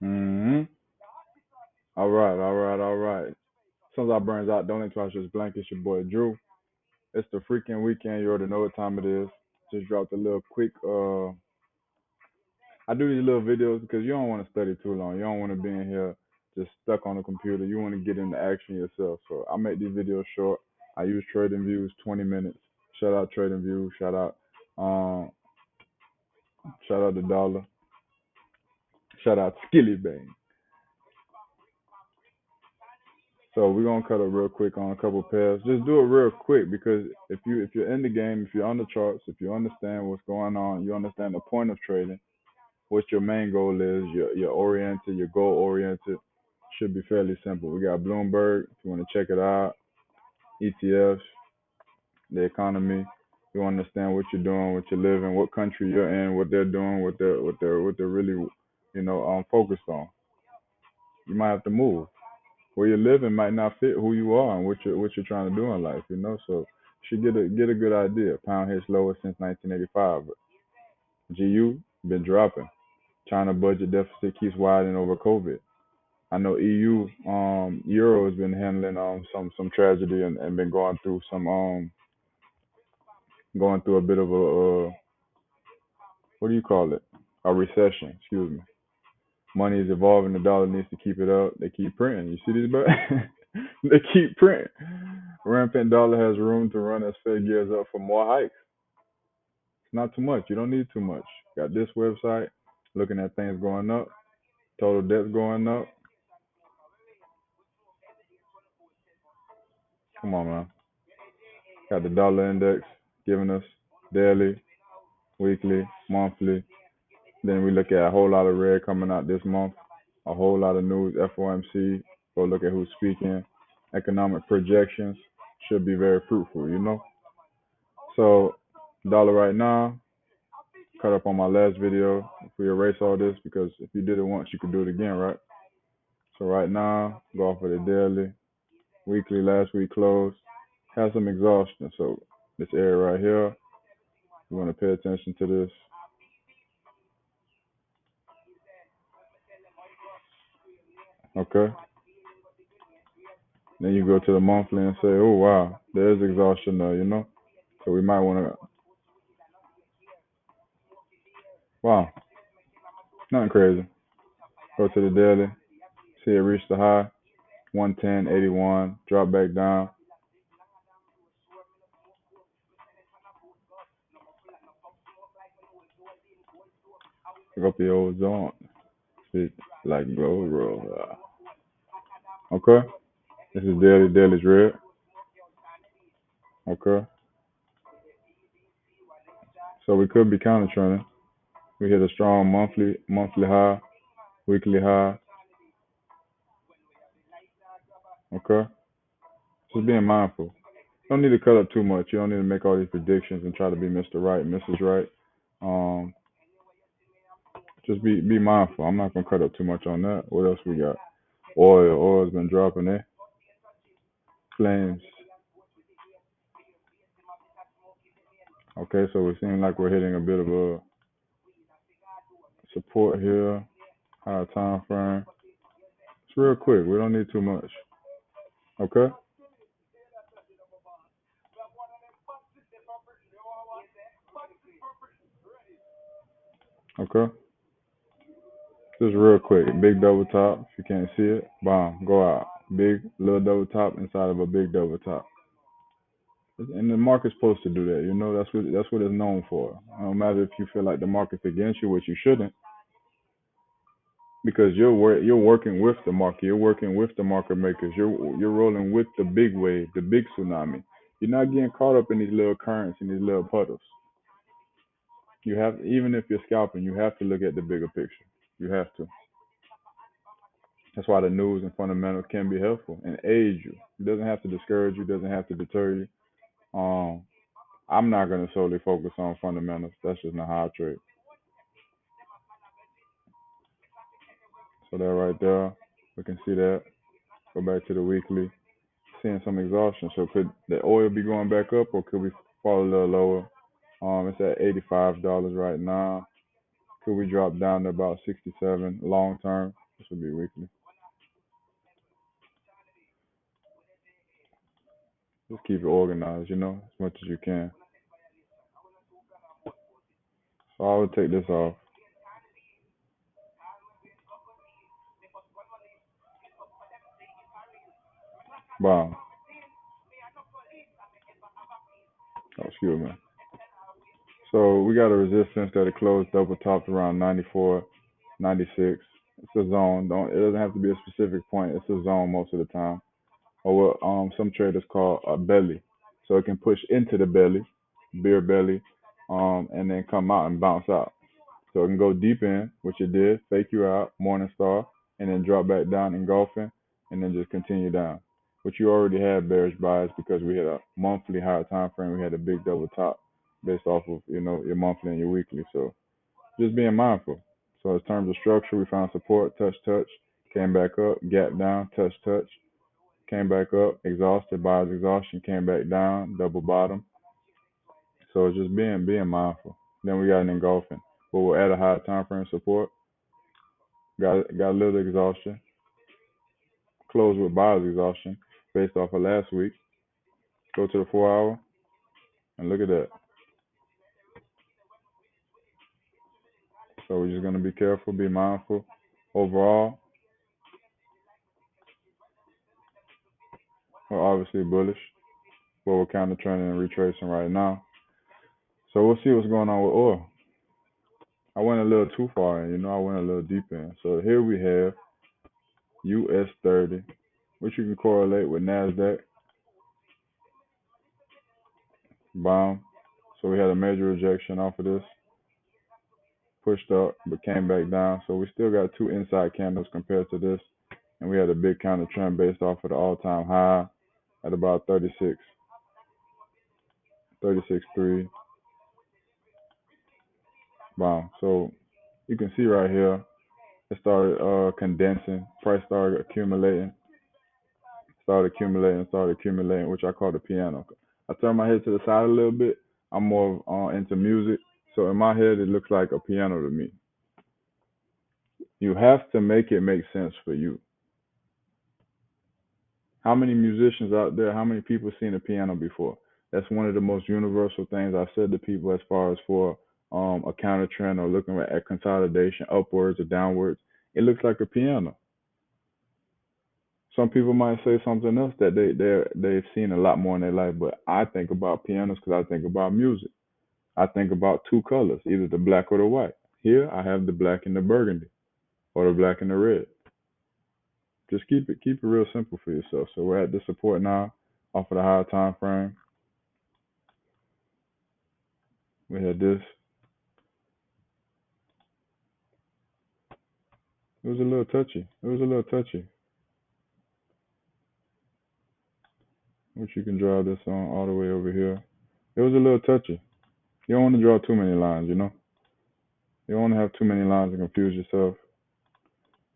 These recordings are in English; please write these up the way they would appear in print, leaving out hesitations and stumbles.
Mm-hmm. All right, all right, all right. Since I burns out, don't let twice just blank. It's your boy Drew. It's the freaking weekend. You already know what time it is. Just dropped a little quick. I do these little videos because you don't want to study too long. You don't want to be in here just stuck on the computer. You want to get into action yourself. So I make these videos short. I use Trading Views, 20 minutes. Shout out Trading Views. Um, shout out the Dollar. Shout out Skilly Bang. So we're gonna cut it real quick on a couple pairs. Just do it real quick because if you're in the game, if you're on the charts, if you understand what's going on, you understand the point of trading, what your main goal is, you're oriented, you're goal oriented, should be fairly simple. We got Bloomberg, if you want to check it out, ETFs, the economy. You understand what you're doing, what you're living, what country you're in, what they're doing, what they're really, focused on. You might have to move. Where you're living might not fit who you are and what you're trying to do in life, So you should get a good idea. Pound hits lower since 1985. But GU been dropping. China budget deficit keeps widening over COVID. I know EU Euro has been handling some tragedy and been going through a bit of a what do you call it? A recession, excuse me. Money is evolving, the dollar needs to keep it up. They keep printing. You see these buttons? They keep printing. Rampant dollar has room to run as Fed gears up for more hikes. It's not too much. You don't need too much. Got this website looking at things going up, total debt going up. Come on, man. Got the dollar index giving us daily, weekly, monthly. Then we look at a whole lot of red coming out this month, a whole lot of news, FOMC. Go look at who's speaking. Economic projections should be very fruitful. So, dollar right now, cut up on my last video. If we erase all this, because if you did it once, you could do it again, right? So right now, go off of the daily, weekly, last week close. Have some exhaustion. So this area right here, you want to pay attention to this. Okay. Then you go to the monthly and say, oh wow, there's exhaustion there. So we might want to, wow, nothing crazy. Go to the daily, see it reach the high, 110.81, drop back down, pick up the old zone. It's like gold roll. Okay, this is daily. Daily's red. Okay, so we could be counter trending. We hit a strong monthly high, weekly high. Okay, just being mindful. You don't need to cut up too much. You don't need to make all these predictions and try to be Mr. Right, Mrs. Right. Um, just be mindful. I'm not gonna cut up too much on that. What else we got? Oil's been dropping there. Flames. Okay, so it seems like we're hitting a bit of a support here. Higher time frame. It's real quick. We don't need too much. Okay. Okay. Just real quick. Big double top. If you can't see it, bomb. Go out. Big little double top inside of a big double top. And the market's supposed to do that. That's what it's known for. No matter if you feel like the market's against you, which you shouldn't, because you're working with the market. You're working with the market makers. You're rolling with the big wave, the big tsunami. You're not getting caught up in these little currents and these little puddles. You have, even if you're scalping, you have to look at the bigger picture. You have to. That's why the news and fundamentals can be helpful and aid you. It doesn't have to discourage you. It doesn't have to deter you. Um, I'm not going to solely focus on fundamentals. That's just not how I trade. So that right there, we can see that. Go back to the weekly, seeing some exhaustion. So could the oil be going back up, or could we fall a little lower? It's at $85 right now. Could we drop down to about 67 long term? This will be weekly. Just keep it organized, as much as you can. So I would take this off. Bomb. Oh, excuse me. So we got a resistance that it closed double topped around 94, 96. It's a zone. Don't It doesn't have to be a specific point. It's a zone most of the time, or what some traders call a belly. So it can push into the belly, beer belly, and then come out and bounce out. So it can go deep in, which it did, fake you out, morning star, and then drop back down engulfing, and then just continue down. But you already had bearish bias because we had a monthly higher time frame. We had a big double top based off of your monthly and your weekly. So just being mindful. So in terms of structure, we found support, touch, touch, came back up, gap down, touch, touch, came back up, exhausted, buyer's exhaustion, came back down, double bottom. So it's just being mindful. Then we got an engulfing, but we're at a higher time frame support. Got a little exhaustion. Closed with buyer's exhaustion based off of last week. Go to the 4 hour and look at that. So we're just gonna be careful, be mindful. Overall, we're obviously bullish, but we're kind of trending and retracing right now. So we'll see what's going on with oil. I went a little too far in, I went a little deep in. So here we have US 30, which you can correlate with NASDAQ, bomb. So we had a major rejection off of this, pushed up, but came back down. So we still got two inside candles compared to this. And we had a big counter trend based off of the all-time high at about 36, 36.3, bomb. So you can see right here, it started condensing, price started accumulating, which I call the piano. I turn my head to the side a little bit. I'm more into music, so in my head it looks like a piano to me. You have to make it make sense for you. How many musicians out there? How many people seen a piano before? That's one of the most universal things I've said to people as far as for a counter trend or looking at consolidation, upwards or downwards. It looks like a piano. Some people might say something else that they've seen a lot more in their life, but I think about pianos because I think about music. I think about two colors, either the black or the white. Here I have the black and the burgundy, or the black and the red. Just keep it real simple for yourself. So we're at the support now, off of the higher time frame. We had this. It was a little touchy. It was a little touchy. Which you can draw this on all the way over here. It was a little touchy. You don't want to draw too many lines. You don't want to have too many lines and confuse yourself.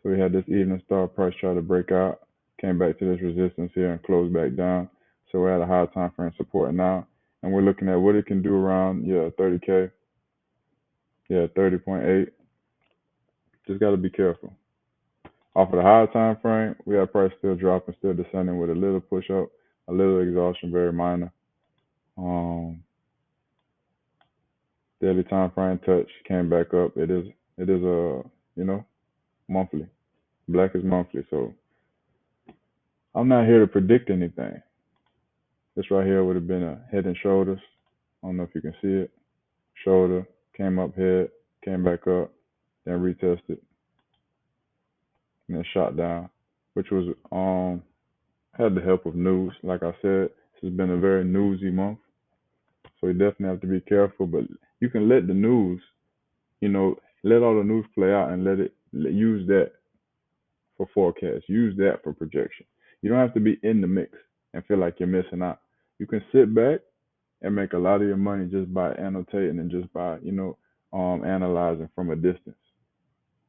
So we had this evening star price try to break out, came back to this resistance here and closed back down. So we're at a higher time frame support now, and we're looking at what it can do around 30K, 30.8. Just got to be careful. Off of the higher time frame, we have price still dropping, still descending with a little push up, a little exhaustion, very minor. Um, Daily time frame touch came back up. It is a monthly. Black is monthly, so I'm not here to predict anything. This right here would have been a head and shoulders. I don't know if you can see it. Shoulder, came up head, came back up, then retested, and then shot down, which was had the help of news. Like I said, this has been a very newsy month, so you definitely have to be careful. But you can let the news, let all the news play out and use that for forecast. Use that for projection. You don't have to be in the mix and feel like you're missing out. You can sit back and make a lot of your money just by annotating and just by analyzing from a distance.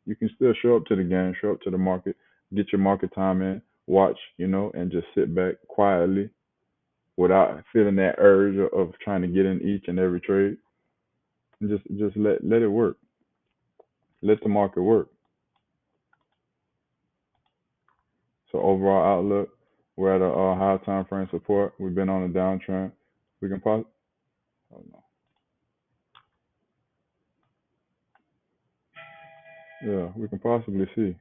You can still show up to the game, show up to the market, get your market time in, watch, and just sit back quietly without feeling that urge of trying to get in each and every trade. And just let it work. Let the market work. So overall outlook, we're at a high time frame support. We've been on a downtrend. We can pos- oh, no. Yeah, we can possibly see.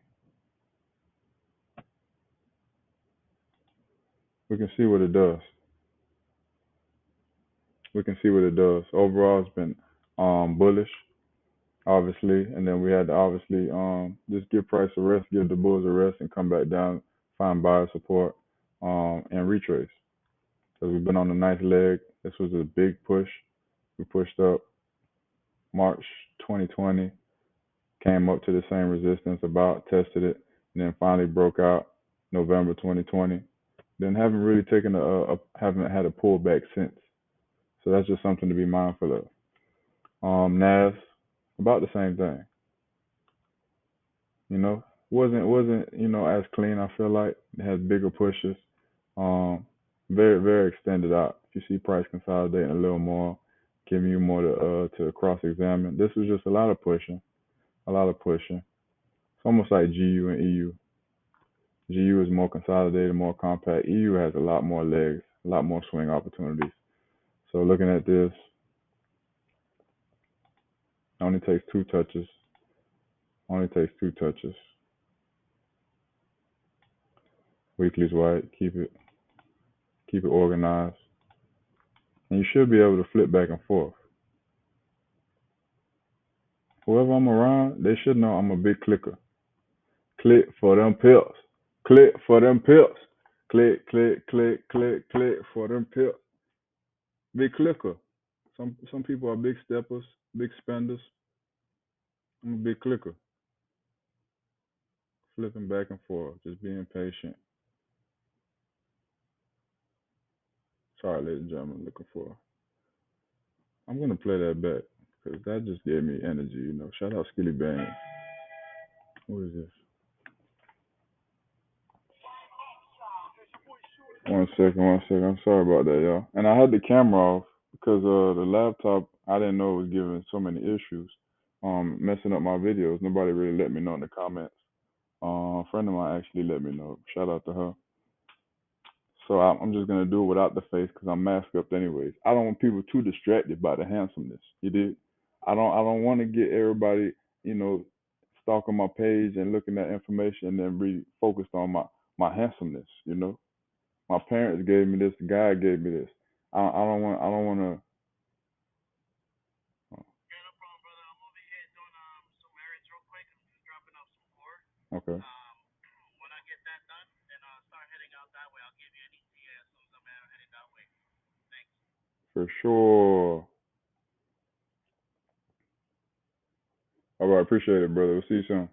We can see what it does. We can see what it does. Overall, it's been bullish, obviously, and then we had to obviously just give price a rest, give the bulls a rest, and come back down, find buyer support, and retrace. Because we've been on a nice leg. This was a big push. We pushed up March 2020, came up to the same resistance, about tested it, and then finally broke out November 2020. Then haven't really taken haven't had a pullback since. So that's just something to be mindful of. Nas, about the same thing. You know, wasn't as clean. I feel like it has bigger pushes. Um, very extended out. If you see price consolidating a little more, giving you more to cross examine. This was just a lot of pushing, a lot of pushing. It's almost like GU and EU. GU is more consolidated, more compact. EU has a lot more legs, a lot more swing opportunities. So looking at this, only takes two touches. Only takes two touches. Weekly's white. Keep it organized, and you should be able to flip back and forth. Whoever I'm around, they should know I'm a big clicker. Click for them pills. Click for them pills. Click for them pills. Big clicker. Some people are big steppers, big spenders. I'm a big clicker. Flipping back and forth, just being patient. Sorry, ladies and gentlemen, looking for. I'm gonna play that back because that just gave me energy. Shout out Skilly Bang. What is this? 1 second, 1 second. I'm sorry about that, y'all. And I had the camera off because the laptop, I didn't know it was giving so many issues, messing up my videos. Nobody really let me know in the comments. A friend of mine actually let me know. Shout out to her. So I'm just gonna do it without the face because I'm masked up anyways. I don't want people too distracted by the handsomeness. You did. I don't want to get everybody, you know, stalking my page and looking at information and then be focused on my handsomeness. My parents gave me this. God gave me this. I don't want. I don't want to. Okay. For sure. All right. Appreciate it, brother. We'll see you soon.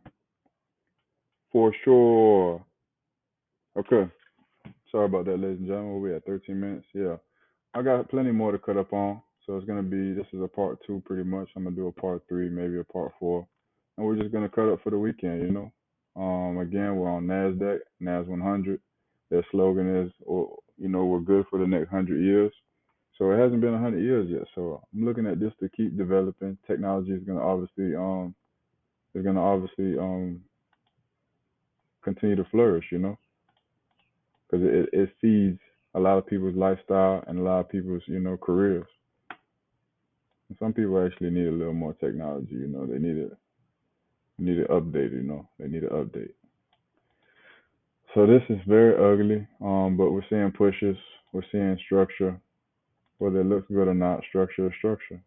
For sure. Okay. Sorry about that, ladies and gentlemen. We at 13 minutes. Yeah. I got plenty more to cut up on. So it's gonna be. This is a part two, pretty much. I'm gonna do a part three, maybe a part four, and we're just gonna cut up for the weekend. Again, we're on Nasdaq, Nas 100. Their slogan is, we're good for the next 100 years. So it hasn't been 100 years yet. So I'm looking at this to keep developing. Technology is gonna obviously continue to flourish. Because it feeds a lot of people's lifestyle and a lot of people's careers. And some people actually need a little more technology. They need it updated. They need an update. So this is very ugly. But we're seeing pushes. We're seeing structure. Whether it looks good or not, structure is structure.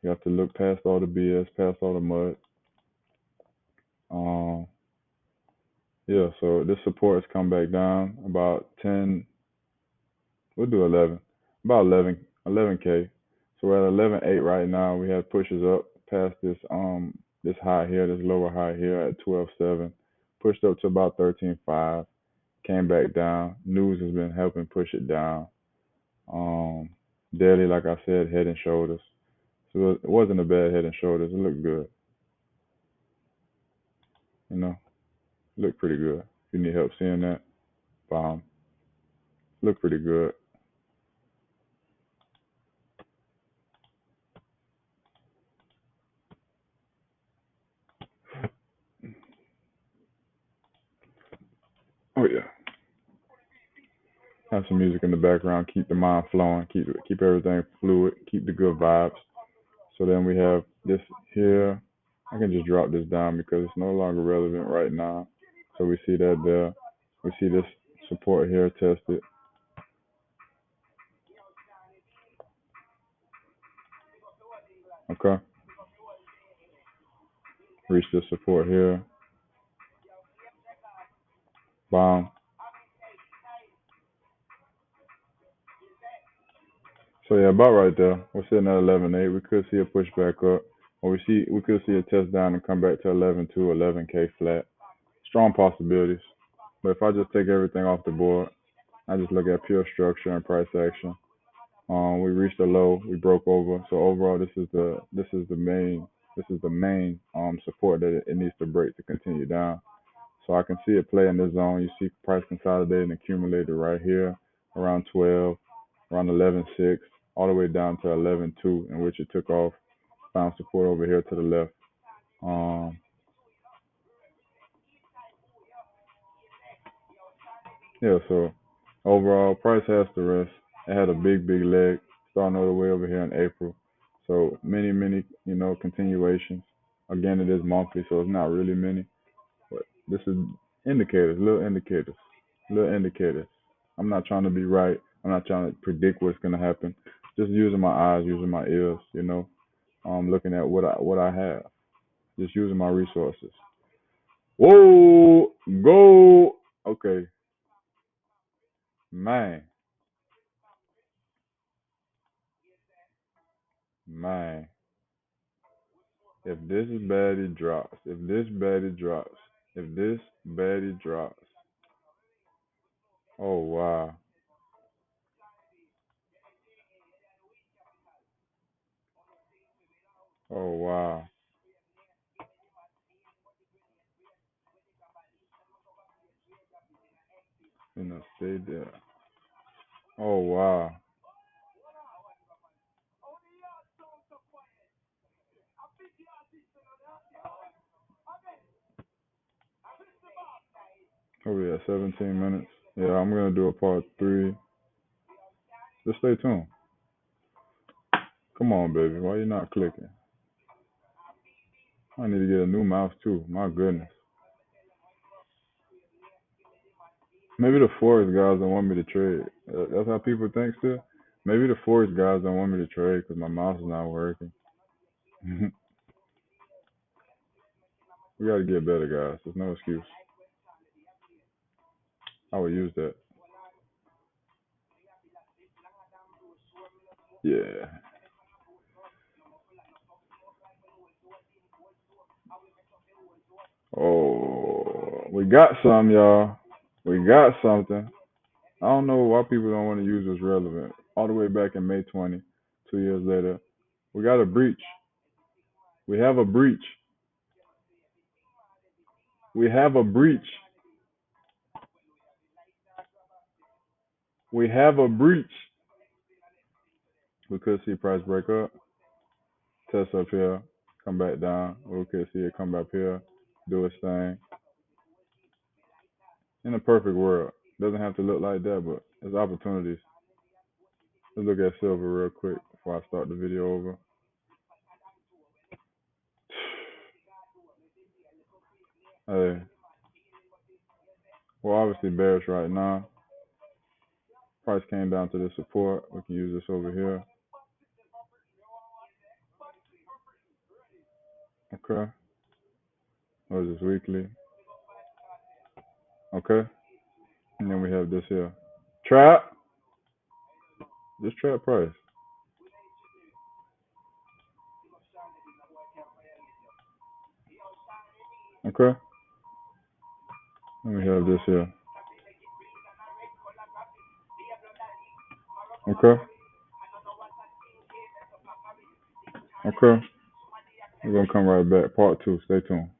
You have to look past all the BS, past all the mud. Um, yeah, so this support has come back down about 10, we'll do 11, about 11K. So we're at 11.8 right now. We have pushes up past this high here, this lower high here at 12.7, pushed up to about 13.5, came back down. News has been helping push it down. Um, Daily, like I said, head and shoulders. So it wasn't a bad head and shoulders. It looked good, you know. Look pretty good. If you need help seeing that, bomb. Look pretty good. Oh yeah. Have some music in the background, keep the mind flowing, keep everything fluid, keep the good vibes. So then we have this here. I can just drop this down because it's no longer relevant right now. So we see that there. We see this support here tested. Okay. Reach the support here. Bomb. So yeah, about right there. We're sitting at 11.8. We could see a push back up, or we could see a test down and come back to 11.2, 11K flat. Strong possibilities. But if I just take everything off the board, I just look at pure structure and price action. We reached a low, we broke over. So overall, this is the main support that it needs to break to continue down. So I can see it play in the zone. You see price consolidating, accumulated right here around 12, around 11.6, all the way down to 11.2, in which it took off. Found support over here to the left. Um, yeah, so overall, price has to rest. It had a big leg starting all the way over here in April. So many, continuations. Again, it is monthly, so it's not really many. But this is indicators, little indicators. I'm not trying to be right. I'm not trying to predict what's gonna happen. Just using my eyes, using my ears, looking at what I have. Just using my resources. Whoa, go. Okay, man, man. If this baddie drops, if this baddie drops, oh wow, oh wow, stay there. Oh wow. Oh yeah, 17 minutes. Yeah, I'm gonna do a part three. Just stay tuned. Come on, baby. Why you not clicking? I need to get a new mouse too. My goodness. Maybe the Forex guys don't want me to trade. That's how people think still. Maybe the Forex guys don't want me to trade because my mouse is not working. We gotta get better, guys. There's no excuse. I would use that. Yeah. Oh, we got some, y'all. We got something. I don't know why people don't want to use what's relevant. All the way back in May 20, 2 years later, we got a breach. We have a breach. We have a breach. We have a breach. We could see price break up, test up here, come back down. We could see it come up here, do its thing. In a perfect world, doesn't have to look like that, but there's opportunities. Let's look at silver real quick before I start the video over. Hey, we're obviously bearish right now. Price came down to the support. We can use this over here. Okay. What is this weekly? Okay. And then we have this here. Trap. This trap price. Okay. And we have this here. Okay. Okay. We're gonna come right back. Part two. Stay tuned.